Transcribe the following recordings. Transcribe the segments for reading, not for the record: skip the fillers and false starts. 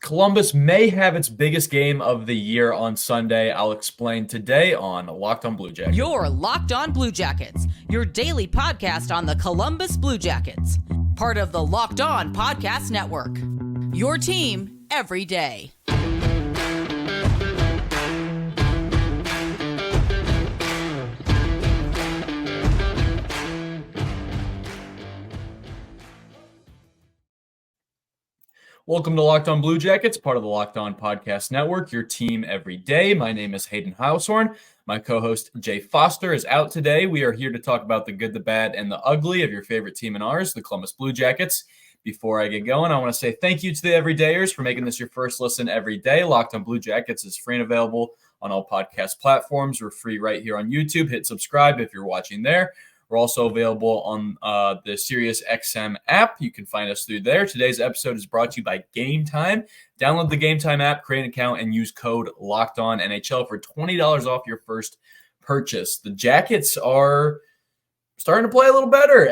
Columbus may have its biggest game of the year on Sunday. I'll explain today on Locked on Blue Jackets. You're Locked on Blue Jackets, your daily podcast on the Columbus Blue Jackets. Part of the Locked on Podcast Network. Your team every day. Welcome to Locked on Blue Jackets, part of the Locked on Podcast Network, your team every day. My name is Hayden Heilshorn. My co-host Jay Foster is out today. We are here to talk about the good, the bad, and the ugly of your favorite team and ours, the Columbus Blue Jackets. Before I get going, I want to say thank you to the everydayers for making this your first listen every day. Locked on Blue Jackets is free and available on all podcast platforms. We're free right here on YouTube. Hit subscribe if you're watching there. We're also available on the Sirius XM app. You can find us through there. Today's episode is brought to you by Gametime. Download the Gametime app, create an account, and use code LOCKEDONNHL for $20 off your first purchase. The Jackets are starting to play a little better,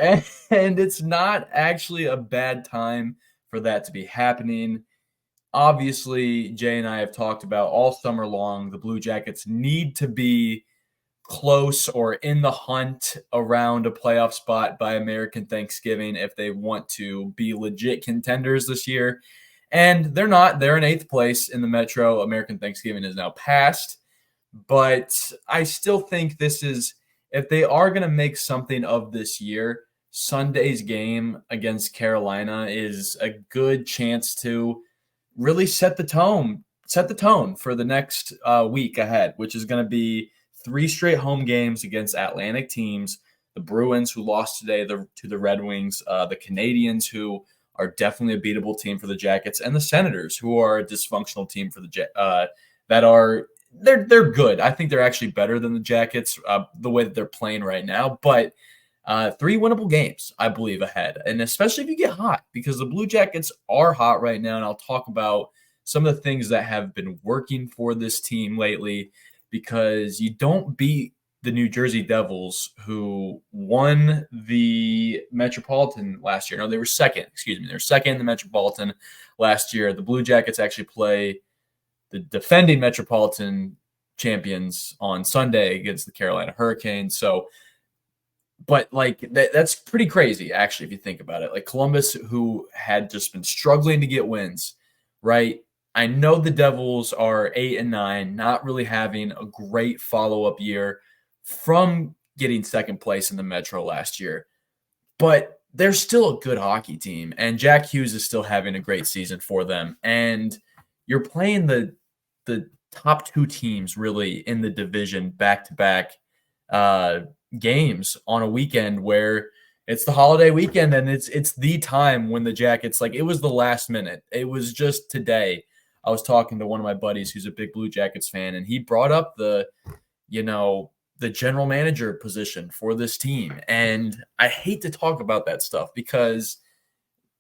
and it's not actually a bad time for that to be happening. Obviously, Jay and I have talked about all summer long, the Blue Jackets need to be close or in the hunt around a playoff spot by American Thanksgiving if they want to be legit contenders this year. And they're not. They're in 8th place in the Metro. American Thanksgiving is now passed. But I still think this is, if they are going to make something of this year, Sunday's game against Carolina is a good chance to really set the tone for the next week ahead, which is going to be 3 straight home games against Atlantic teams, the Bruins, who lost today to the Red Wings, the Canadians, who are definitely a beatable team for the Jackets, and the Senators, who are a dysfunctional team for the they're good. I think they're actually better than the Jackets, the way that they're playing right now. But 3 winnable games, I believe, ahead, and especially if you get hot, because the Blue Jackets are hot right now, and I'll talk about some of the things that have been working for this team lately. Because you don't beat the New Jersey Devils, who won the Metropolitan last year. No, they were second. They were second in the Metropolitan last year. The Blue Jackets actually play the defending Metropolitan champions on Sunday against the Carolina Hurricanes. So, but that's pretty crazy, actually, if you think about it. Like Columbus, who had just been struggling to get wins, right? I know the Devils are 8-9, not really having a great follow-up year from getting second place in the Metro last year, but they're still a good hockey team, and Jack Hughes is still having a great season for them. And you're playing the top 2 teams really in the division back-to-back games on a weekend where it's the holiday weekend, and it's the time when the Jackets, it was the last minute. It was just today. I was talking to one of my buddies who's a big Blue Jackets fan, and he brought up the general manager position for this team. And I hate to talk about that stuff, because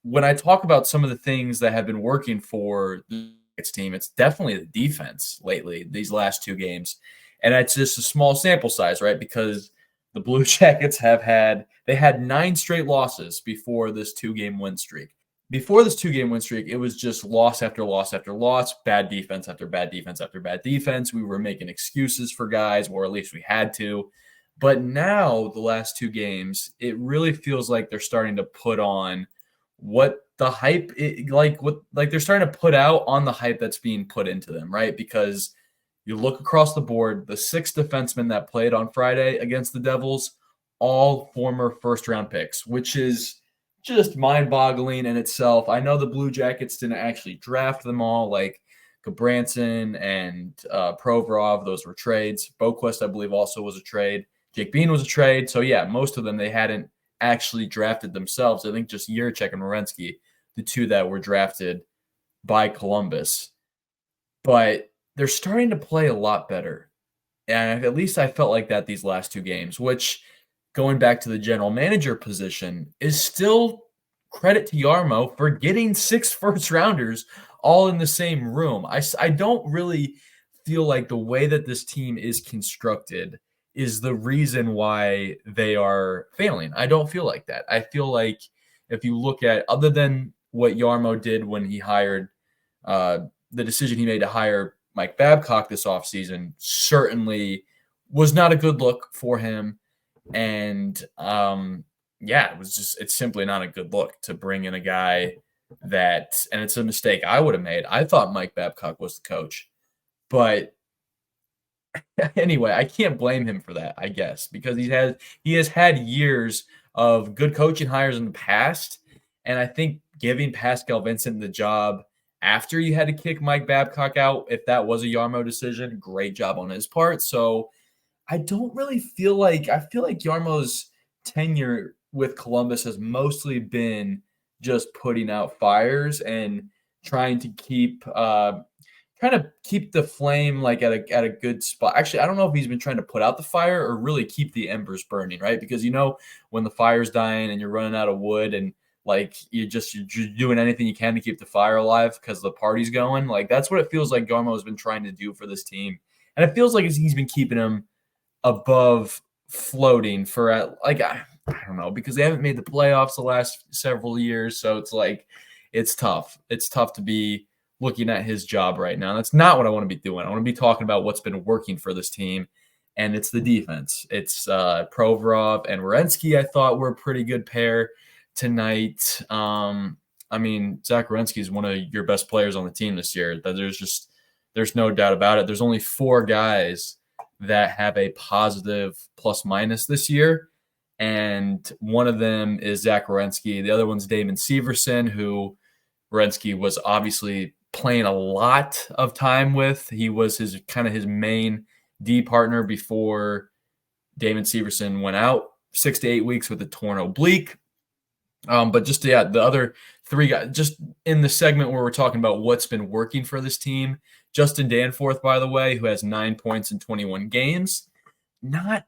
when I talk about some of the things that have been working for the Jackets team, it's definitely the defense lately, these last 2 games. And it's just a small sample size, right? Because the Blue Jackets had 9 straight losses before this 2-game win streak. Before this 2-game win streak, it was just loss after loss after loss, bad defense after bad defense after bad defense. We were making excuses for guys, or at least we had to. But now, the last 2 games, it really feels like they're starting to put on what the hype, they're starting to put out on the hype that's being put into them, right? Because you look across the board, the 6 defensemen that played on Friday against the Devils, all former first-round picks, which is just mind-boggling in itself. I know the Blue Jackets didn't actually draft them all, like Gabranson and Provorov. Those were trades. Boquist, I believe, also was a trade. Jake Bean was a trade. So, yeah, most of them they hadn't actually drafted themselves. I think just Jiricek and Werenski, the 2 that were drafted by Columbus. But they're starting to play a lot better. And at least I felt like that these last 2 games, which – going back to the general manager position, is still credit to Jarmo for getting 6 first-rounders all in the same room. I don't really feel like the way that this team is constructed is the reason why they are failing. I don't feel like that. I feel like if you look at, other than what Jarmo did when he hired the decision he made to hire Mike Babcock this offseason certainly was not a good look for him. And it's simply not a good look to bring in a guy and it's a mistake I would have made. I thought Mike Babcock was the coach, but anyway, I can't blame him for that, I guess, because he has had years of good coaching hires in the past. And I think giving Pascal Vincent the job after you had to kick Mike Babcock out, if that was a Yarmo decision, great job on his part. So I don't really feel like Yarmo's tenure with Columbus has mostly been just putting out fires and trying to keep the flame like at a good spot. Actually, I don't know if he's been trying to put out the fire or really keep the embers burning, right? Because when the fire's dying and you're running out of wood and like you're doing anything you can to keep the fire alive because the party's going. Like that's what it feels like Garmo has been trying to do for this team. And it feels like he's been keeping them above floating for I don't know, because they haven't made the playoffs the last several years. So it's like, it's tough. It's tough to be looking at his job right now. That's not what I want to be doing. I want to be talking about what's been working for this team. And it's the defense. It's Provorov and Werenski, I thought were a pretty good pair tonight. Zach Werenski is one of your best players on the team this year. There's no doubt about it. There's only 4 guys that have a positive plus minus this year. And one of them is Zach Werenski. The other one's Damon Severson, who Werenski was obviously playing a lot of time with. He was his main D partner before Damon Severson went out 6 to 8 weeks with a torn oblique. But the other 3 guys, just in the segment where we're talking about what's been working for this team, Justin Danforth, by the way, who has 9 points in 21 games, not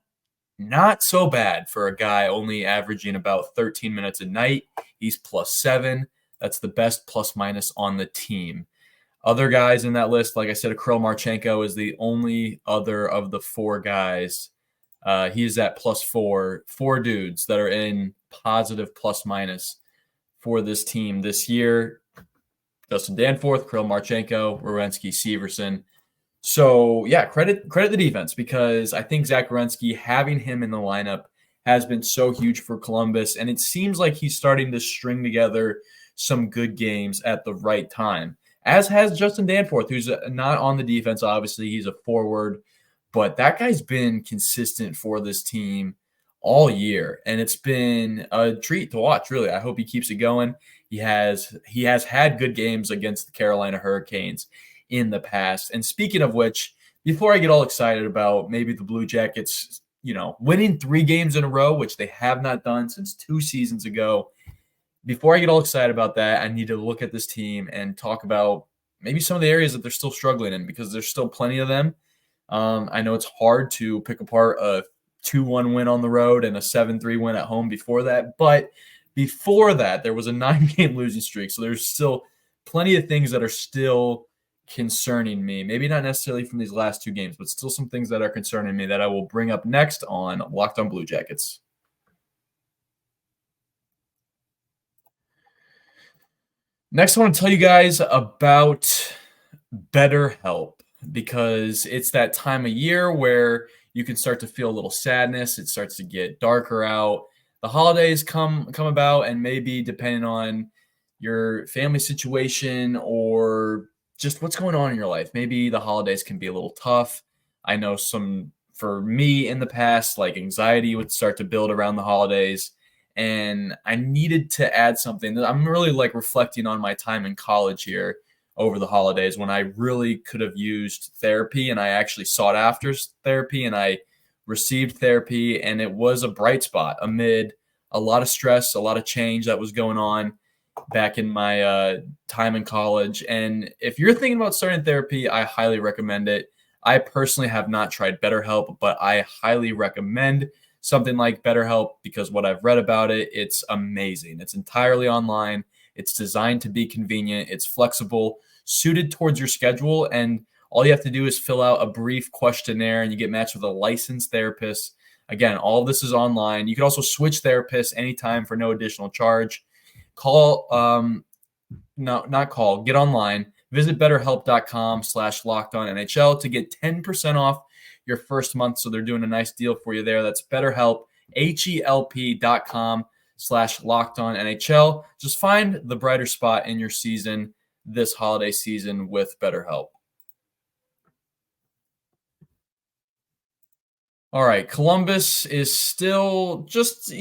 so bad for a guy only averaging about 13 minutes a night. He's +7. That's the best plus minus on the team. Other guys in that list, like I said, Kirill Marchenko is the only other of the 4 guys. He is at +4. 4 dudes that are in positive plus minus for this team this year. Justin Danforth, Kirill Marchenko, Werenski, Severson. So, credit the defense, because I think Zach Werenski, having him in the lineup has been so huge for Columbus, and it seems like he's starting to string together some good games at the right time, as has Justin Danforth, who's not on the defense. Obviously, he's a forward, but that guy's been consistent for this team all year, and it's been a treat to watch, really. I hope he keeps it going. He has had good games against the Carolina Hurricanes in the past. And speaking of which, before I get all excited about maybe the Blue Jackets, winning 3 games in a row, which they have not done since 2 seasons ago, before I get all excited about that, I need to look at this team and talk about maybe some of the areas that they're still struggling in, because there's still plenty of them. I know it's hard to pick apart a 2-1 win on the road and a 7-3 win at home before that. But before that, there was a 9-game losing streak. So there's still plenty of things that are still concerning me. Maybe not necessarily from these last 2 games, but still some things that are concerning me that I will bring up next on Locked On Blue Jackets. Next, I want to tell you guys about BetterHelp, because it's that time of year where you can start to feel a little sadness. It starts to get darker out. The holidays come about, and maybe depending on your family situation or just what's going on in your life, maybe the holidays can be a little tough. I know for me in the past, like anxiety would start to build around the holidays, and I needed to add something. That I'm really reflecting on my time in college here over the holidays, when I really could have used therapy, and I actually sought after therapy, and I received therapy, and it was a bright spot amid a lot of stress, a lot of change that was going on back in my time in college. And if you're thinking about starting therapy, I highly recommend it. I personally have not tried BetterHelp, but I highly recommend something like BetterHelp, because what I've read about it, it's amazing. It's entirely online. It's designed to be convenient. It's flexible, suited towards your schedule, and all you have to do is fill out a brief questionnaire, and you get matched with a licensed therapist. Again, all of this is online. You can also switch therapists anytime for no additional charge. Get online, Visit BetterHelp.com/LockedOnNHL to get 10% off your first month. So they're doing a nice deal for you there. That's BetterHelp, HELP.com/LockedOnNHL. Just find the brighter spot in your season this holiday season with BetterHelp. All right, Columbus is still just,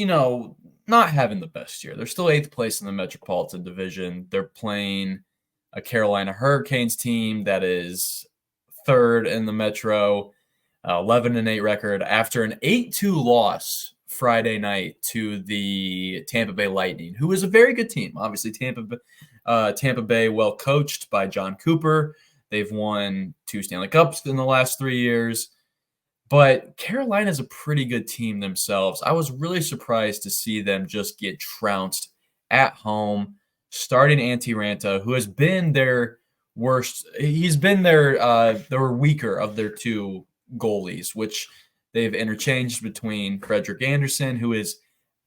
not having the best year. They're still 8th place in the Metropolitan Division. They're playing a Carolina Hurricanes team that is 3rd in the Metro, 11-8 record after an 8-2 loss Friday night to the Tampa Bay Lightning, who is a very good team. Obviously, Tampa Bay, well coached by John Cooper. They've won 2 Stanley Cups in the last 3 years. But Carolina is a pretty good team themselves. I was really surprised to see them just get trounced at home, starting Antti Raanta, who has been their worst. He's been their weaker of their 2 goalies, which they've interchanged between Frederik Andersen, who is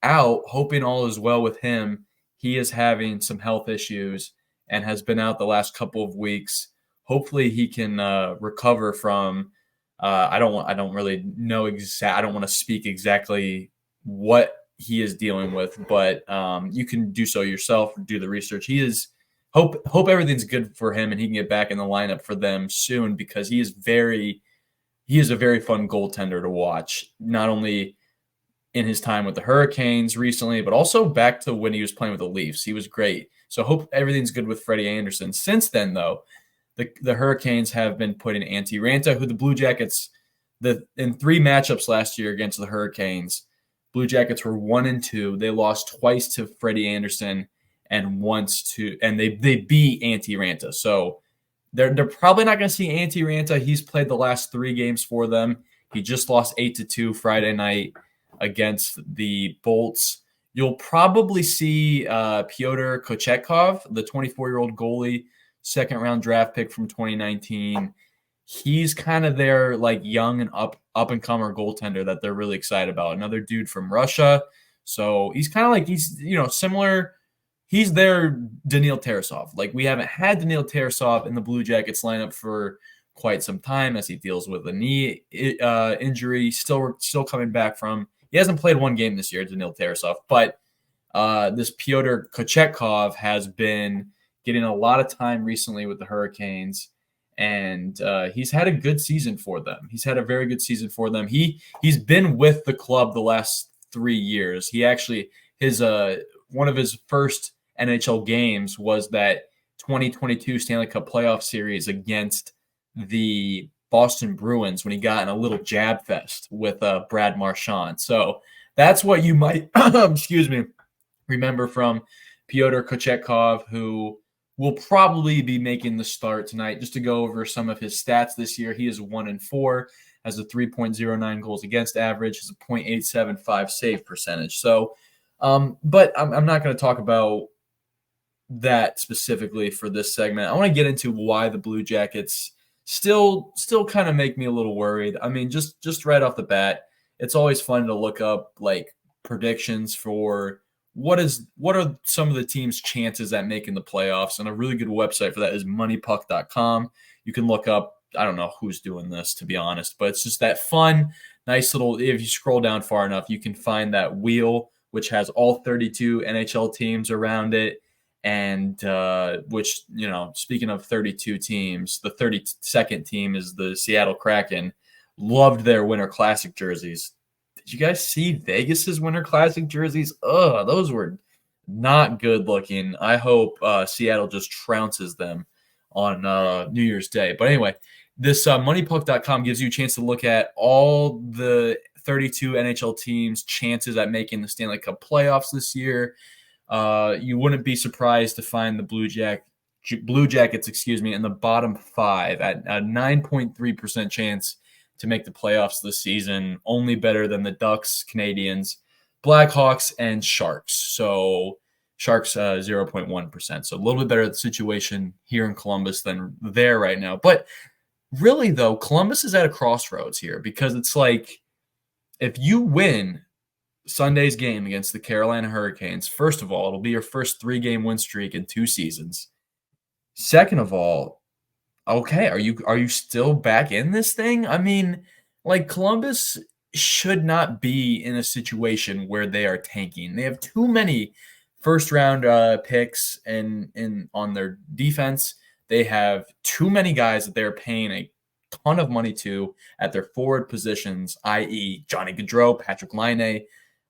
out, hoping all is well with him. He is having some health issues and has been out the last couple of weeks. Hopefully he can recover from I don't really know I don't want to speak exactly what he is dealing with, but you can do so yourself, do the research. He is hope everything's good for him and he can get back in the lineup for them soon, because he is a very fun goaltender to watch, not only in his time with the Hurricanes recently, but also back to when he was playing with the Leafs. He was great. So hope everything's good with Freddie Andersen. Since then, though, the Hurricanes have been putting Antti Raanta, who the Blue Jackets, in 3 matchups last year against the Hurricanes, Blue Jackets were 1-2. They lost twice to Freddie Andersen and they beat Antti Raanta. So they're probably not going to see Antti Raanta. He's played the last 3 games for them. He just lost 8-2 Friday night against the Bolts. You'll probably see Pyotr Kochetkov, the 24-year-old goalie, second-round draft pick from 2019. He's kind of their young and up-and-comer goaltender that they're really excited about. Another dude from Russia. So he's kind of he's similar. He's their Daniil Tarasov. We haven't had Daniil Tarasov in the Blue Jackets lineup for quite some time as he deals with a knee injury, still coming back from. He hasn't played 1 game this year, Daniil Tarasov, but this Pyotr Kochetkov has been getting a lot of time recently with the Hurricanes, and he's had a good season for them. He's had a very good season for them. He's been with the club the last 3 years. He actually one of his first NHL games was that 2022 Stanley Cup playoff series against the Boston Bruins when he got in a little jab fest with Brad Marchand. So that's what you might remember from Pyotr Kochetkov, who will probably be making the start tonight. Just to go over some of his stats this year, he is 1-4, has a 3.09 goals against average, has a .875 save percentage. So, but I'm not going to talk about that specifically for this segment. I want to get into why the Blue Jackets still kind of make me a little worried. I mean, just right off the bat, it's always fun to look up predictions for what are some of the team's chances at making the playoffs, and a really good website for that is moneypuck.com. You can look up, I don't know who's doing this, to be honest, but it's just that fun, nice little, if you scroll down far enough, you can find that wheel, which has all 32 NHL teams around it. And which, speaking of 32 teams, the 32nd team is the Seattle Kraken. Loved their Winter Classic jerseys. Did you guys see Vegas's Winter Classic jerseys? Those were not good looking. I hope Seattle just trounces them on New Year's Day. But anyway, this moneypuck.com gives you a chance to look at all the 32 NHL teams' chances at making the Stanley Cup playoffs this year. You wouldn't be surprised to find the Blue Jackets, in the bottom 5 at a 9.3% chance to make the playoffs this season, only better than the Ducks, Canadiens, Blackhawks, and Sharks. So Sharks 0.1%. So a little bit better at the situation here in Columbus than there right now. But really, though, Columbus is at a crossroads here, because it's if you win Sunday's game against the Carolina Hurricanes, first of all, it'll be your first 3-game win streak in 2 seasons. Second of all, okay, are you still back in this thing? I mean, like Columbus should not be in a situation where they are tanking. They have too many first round picks and in on their defense. They have too many guys that they're paying a ton of money to at their forward positions, i.e., Johnny Gaudreau, Patrik Laine.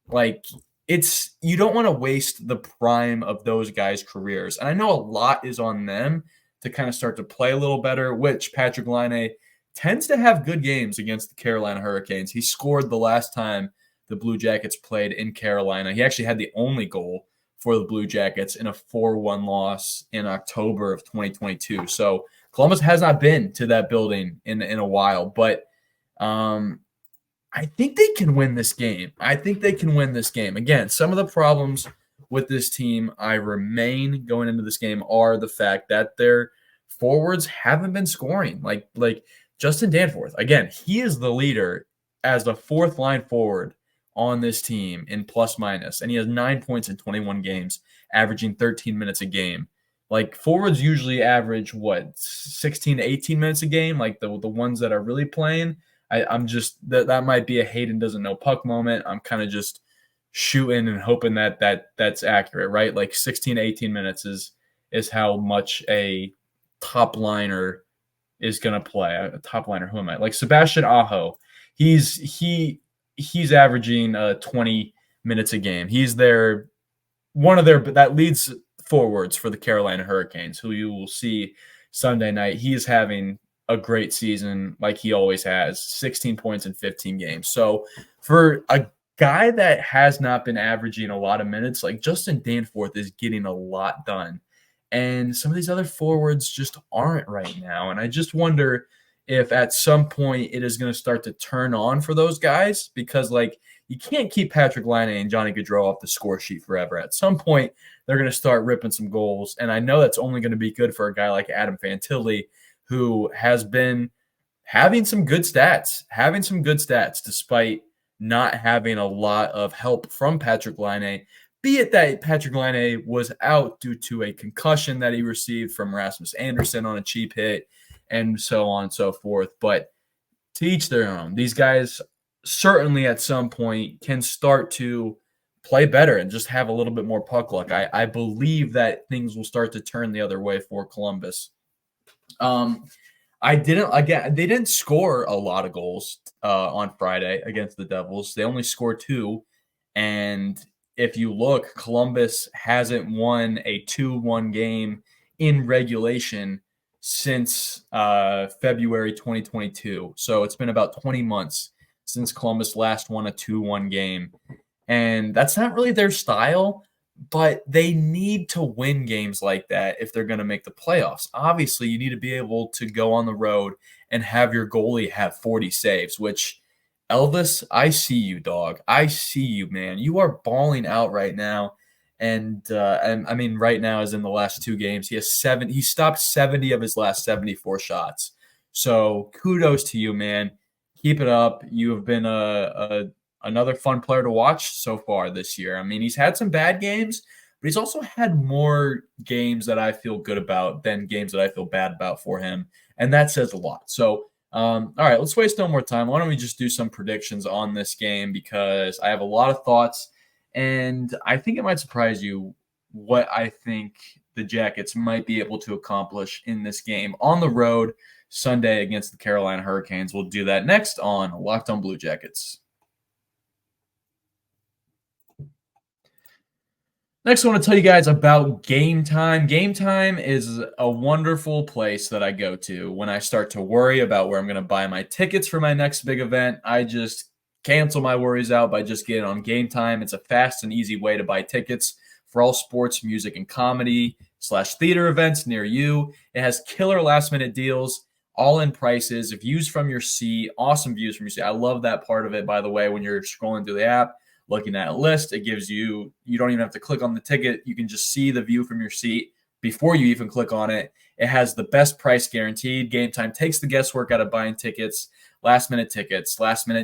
Like it's you don't want to waste the prime of those guys' careers. And I know a lot is on them to kind of start to play a little better, which Patrik Laine tends to have good games against the Carolina Hurricanes. He scored the last time the Blue Jackets played in Carolina. He actually had the only goal for the Blue Jackets in a 4-1 loss in October of 2022. So Columbus has not been to that building in a while, but I think they can win this game. I think they can win this game. Again, some of the problems with this team I remain going into this game are the fact that their forwards haven't been scoring. Like Justin Danforth, again, he is the leader as the fourth line forward on this team in plus minus, and he has 9 points in 21 games, averaging 13 minutes a game. Like forwards usually average 16 to 18 minutes a game, like the ones that are really playing. I'm just that might be a Hayden doesn't know puck moment. I'm kind of just shooting and hoping that's accurate, right? Like 16 to 18 minutes is how much a top liner is going to play. A top liner, who am I? Like Sebastian Aho, he's averaging 20 minutes a game. He's one of their that leads forwards for the Carolina Hurricanes, who you will see Sunday night. He is having a great season like he always has, 16 points in 15 games. So for a guy that has not been averaging a lot of minutes, like Justin Danforth is getting a lot done. And some of these other forwards just aren't right now. And I just wonder if at some point it is going to start to turn on for those guys, because like you can't keep Patrik Laine and Johnny Gaudreau off the score sheet forever. At some point, they're going to start ripping some goals. And I know that's only going to be good for a guy like Adam Fantilli, who has been having some good stats despite not having a lot of help from Patrik Laine, be it that Patrik Laine was out due to a concussion that he received from Rasmus Anderson on a cheap hit and so on and so forth. But to each their own. These guys certainly at some point can start to play better and just have a little bit more puck luck. I believe that things will start to turn the other way for Columbus. They didn't score a lot of goals on Friday against the Devils. They only scored 2. And if you look, Columbus hasn't won a 2-1 game in regulation since February 2022. So it's been about 20 months since Columbus last won a 2-1 game. And that's not really their style, but they need to win games like that if they're going to make the playoffs. Obviously, you need to be able to go on the road and have your goalie have 40 saves, which Elvis, I see you, dog. I see you, man. You are balling out right now. And I mean, right now is in the last 2 games. He stopped 70 of his last 74 shots. So kudos to you, man. Keep it up. You have been another fun player to watch so far this year. I mean, he's had some bad games, but he's also had more games that I feel good about than games that I feel bad about for him. And that says a lot. So, all right, let's waste no more time. Why don't we just do some predictions on this game, because I have a lot of thoughts, and I think it might surprise you what I think the Jackets might be able to accomplish in this game on the road Sunday against the Carolina Hurricanes. We'll do that next on Locked On Blue Jackets. Next, I want to tell you guys about Gametime. Gametime is a wonderful place that I go to when I start to worry about where I'm going to buy my tickets for my next big event. I just cancel my worries out by just getting on Gametime. It's a fast and easy way to buy tickets for all sports, music, and comedy/theater events near you. It has killer last-minute deals, all-in prices, views from your seat, awesome views from your seat. I love that part of it, by the way, when you're scrolling through the app. Looking at a list, it gives you don't even have to click on the ticket. You can just see the view from your seat before you even click on it. It has the best price guaranteed. Gametime takes the guesswork out of buying tickets, last minute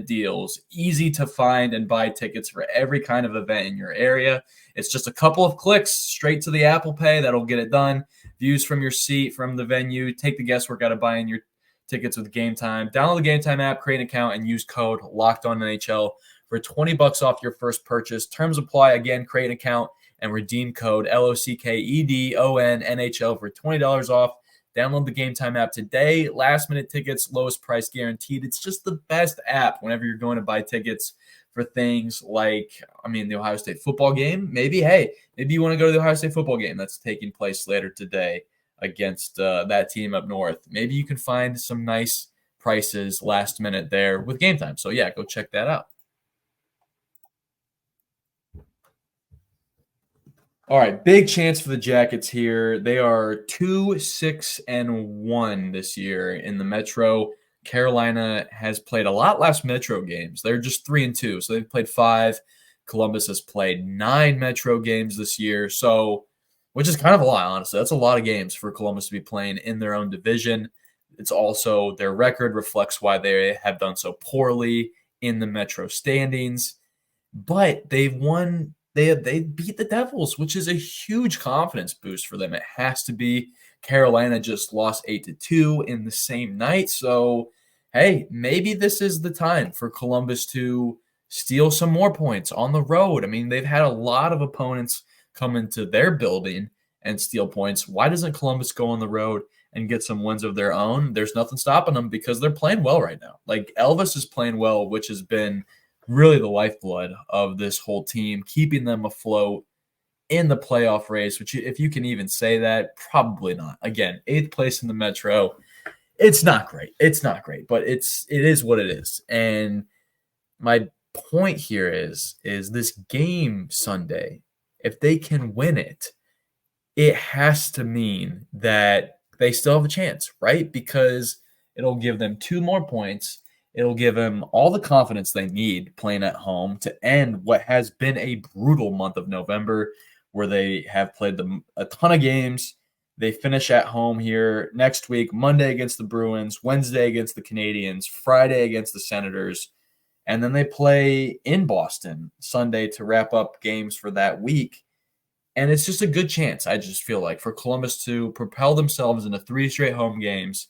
deals, easy to find and buy tickets for every kind of event in your area. It's just a couple of clicks straight to the Apple Pay. That'll get it done. views from your seat, from the venue. Take the guesswork out of buying your tickets with Gametime. Download the Gametime app, create an account, and use code LOCKEDONNHL for $20 off your first purchase. Terms apply. Again, create an account and redeem code LOCKEDONNHL for $20 off. Download the Gametime app today. Last minute tickets, lowest price guaranteed. It's just the best app whenever you're going to buy tickets for things like, the Ohio State football game. Maybe you want to go to the Ohio State football game that's taking place later today against that team up north. Maybe you can find some nice prices last minute there with Gametime. So yeah, go check that out. All right, big chance for the Jackets here. They are 2-6-1 this year in the Metro. Carolina has played a lot less Metro games. They're just 3-2, so they've played 5. Columbus has played 9 Metro games this year, so which is kind of a lot, honestly. That's a lot of games for Columbus to be playing in their own division. It's also their record reflects why they have done so poorly in the Metro standings, but they've won. They beat the Devils, which is a huge confidence boost for them. It has to be. Carolina just lost 8-2 in the same night. So, hey, maybe this is the time for Columbus to steal some more points on the road. They've had a lot of opponents come into their building and steal points. Why doesn't Columbus go on the road and get some wins of their own? There's nothing stopping them because they're playing well right now. Like Elvis is playing well, which has been really the lifeblood of this whole team, keeping them afloat in the playoff race, which if you can even say that, probably not. Again, 8th place in the Metro. It's not great. But it is what it is. And my point here is this game Sunday, if they can win it, it has to mean that they still have a chance, right? Because it'll give them 2 more points. It'll give them all the confidence they need playing at home to end what has been a brutal month of November, where they have played a ton of games. They finish at home here next week, Monday against the Bruins, Wednesday against the Canadiens, Friday against the Senators, and then they play in Boston Sunday to wrap up games for that week. And it's just a good chance, I just feel like, for Columbus to propel themselves into 3 straight home games.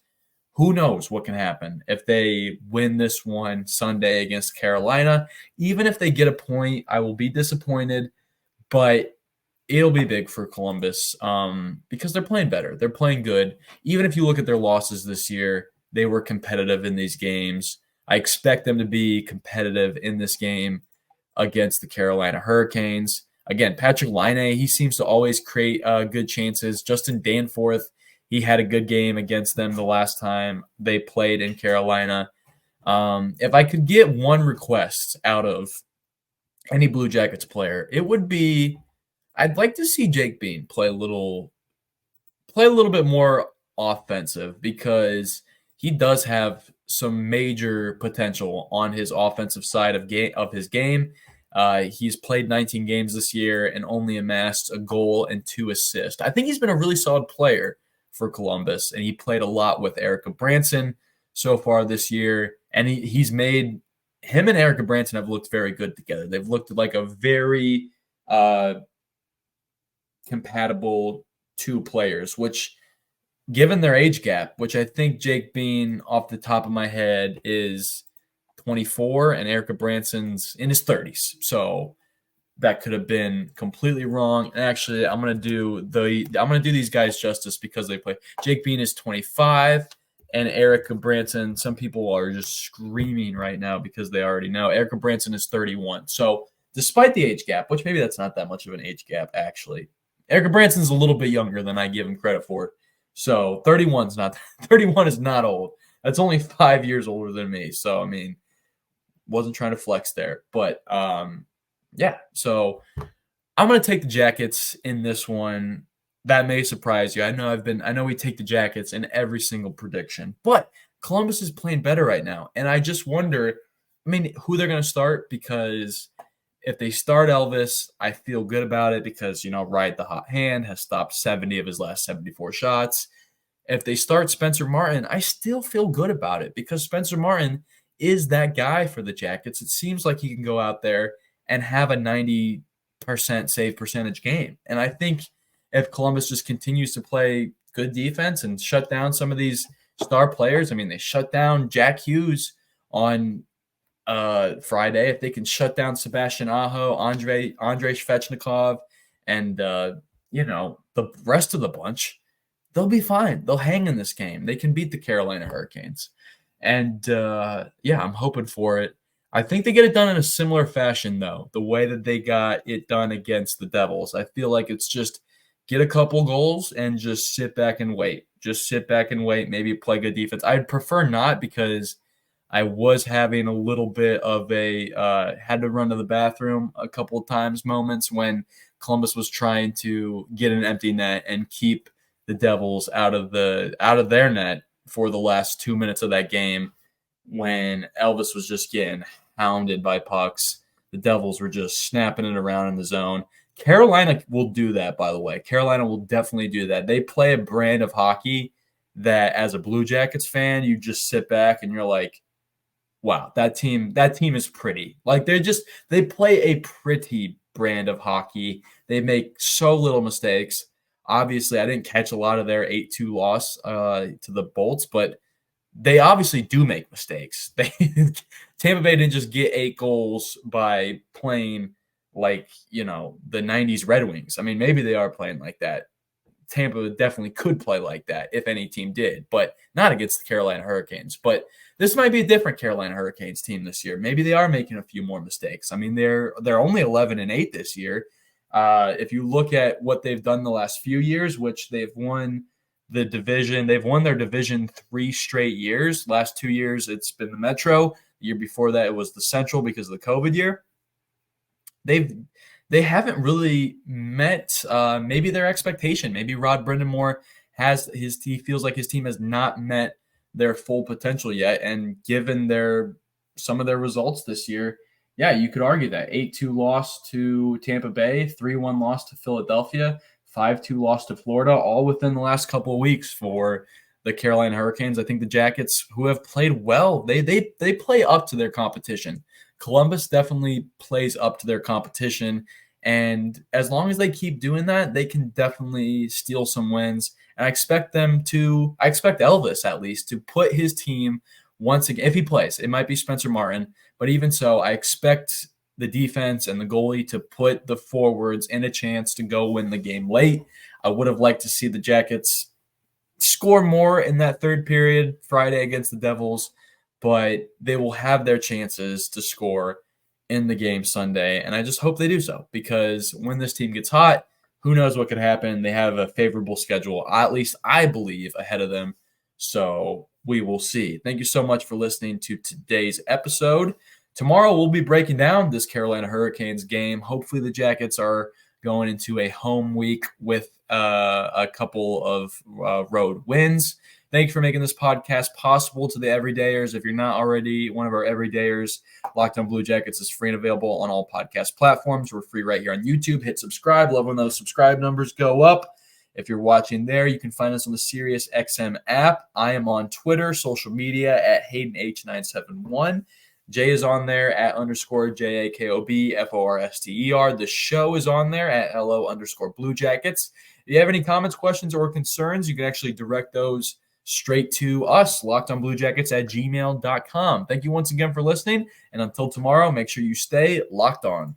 Who knows what can happen if they win this one Sunday against Carolina. Even if they get a point, I will be disappointed, but it'll be big for Columbus because they're playing better. They're playing good. Even if you look at their losses this year, they were competitive in these games. I expect them to be competitive in this game against the Carolina Hurricanes. Again, Patrik Laine, he seems to always create good chances. Justin Danforth, he had a good game against them the last time they played in Carolina. If I could get one request out of any Blue Jackets player, it would be I'd like to see Jake Bean play a little bit more offensive, because he does have some major potential on his offensive side of his game. He's played 19 games this year and only amassed a goal and 2 assists. I think he's been a really solid player for Columbus, and he played a lot with Erica Branson so far this year. And he's made him and Erica Branson have looked very good together. They've looked like a very compatible 2 players, which, given their age gap, which I think Jake Bean, off the top of my head, is 24 and Erica Branson's in his 30s. So that could have been completely wrong. And actually, I'm gonna do these guys justice because they play. Jake Bean is 25 and Erica Branson, some people are just screaming right now because they already know. Erica Branson is 31. So despite the age gap, which maybe that's not that much of an age gap, actually, Erica Branson's a little bit younger than I give him credit for. So 31 is not old. That's only 5 years older than me. So, wasn't trying to flex there. But, yeah. So I'm going to take the Jackets in this one. That may surprise you. I know we take the Jackets in every single prediction. But Columbus is playing better right now. And I just wonder, who they're going to start, because if they start Elvis, I feel good about it because, Ride the Hot Hand has stopped 70 of his last 74 shots. If they start Spencer Martin, I still feel good about it because Spencer Martin is that guy for the Jackets. It seems like he can go out there and have a 90% save percentage game. And I think if Columbus just continues to play good defense and shut down some of these star players. I mean, they shut down Jack Hughes on Friday. If they can shut down Sebastian Aho, Andrei Svechnikov, and the rest of the bunch, they'll be fine. They'll hang in this game. They can beat the Carolina Hurricanes. And I'm hoping for it. I think they get it done in a similar fashion, though, the way that they got it done against the Devils. I feel like it's just get a couple goals and just sit back and wait. Just sit back and wait, maybe play good defense. I'd prefer not, because I was having a little bit of a had to run to the bathroom a couple of times moments when Columbus was trying to get an empty net and keep the Devils out of their net for the last 2 minutes of that game, when Elvis was just getting hounded by pucks. The Devils were just snapping it around in the zone. Carolina will do that, by the way. Carolina will definitely do that. They play a brand of hockey that, as a Blue Jackets fan, you just sit back and you're like, wow, that team is pretty. Like, they play a pretty brand of hockey. They make so little mistakes. Obviously, I didn't catch a lot of their 8-2 loss to the Bolts, but they obviously do make mistakes. Tampa Bay didn't just get 8 goals by playing like, the 90s Red Wings. I mean, maybe they are playing like that. Tampa definitely could play like that if any team did, but not against the Carolina Hurricanes. But this might be a different Carolina Hurricanes team this year. Maybe they are making a few more mistakes. I mean, they're only 11-8 this year. If you look at what they've done the last few years, which they've won the division, they've won their division 3 straight years. Last 2 years, it's been the Metro. The year before that, it was the Central because of the COVID year. They haven't really met maybe their expectation. Maybe Rod Brindamore he feels like his team has not met their full potential yet. And given some of their results this year, yeah, you could argue that 8-2 loss to Tampa Bay, 3-1 loss to Philadelphia, 5-2 loss to Florida, all within the last couple of weeks for the Carolina Hurricanes. I think the Jackets, who have played well, they play up to their competition. Columbus definitely plays up to their competition, and as long as they keep doing that, they can definitely steal some wins. And I expect Elvis, at least, to put his team once again, if he plays. It might be Spencer Martin, but even so, I expect the defense and the goalie to put the forwards in a chance to go win the game late. I would have liked to see the Jackets score more in that third period Friday against the Devils, but they will have their chances to score in the game Sunday, and I just hope they do so, because when this team gets hot, who knows what could happen. They have a favorable schedule, at least I believe, ahead of them, so we will see. Thank you so much for listening to today's episode. Tomorrow we'll be breaking down this Carolina Hurricanes game. Hopefully the Jackets are going into a home week with a couple of road wins. Thank you for making this podcast possible to the everydayers. If you're not already one of our everydayers, Locked On Blue Jackets is free and available on all podcast platforms. We're free right here on YouTube. Hit subscribe. Love when those subscribe numbers go up. If you're watching there, you can find us on the SiriusXM app. I am on Twitter, social media at HaydenH971. Jay is on there at _JAKOBFORSTER. The show is on there at LO_Blue Jackets. If you have any comments, questions, or concerns, you can actually direct those straight to us, lockedonbluejackets@gmail.com. Thank you once again for listening, and until tomorrow, make sure you stay locked on.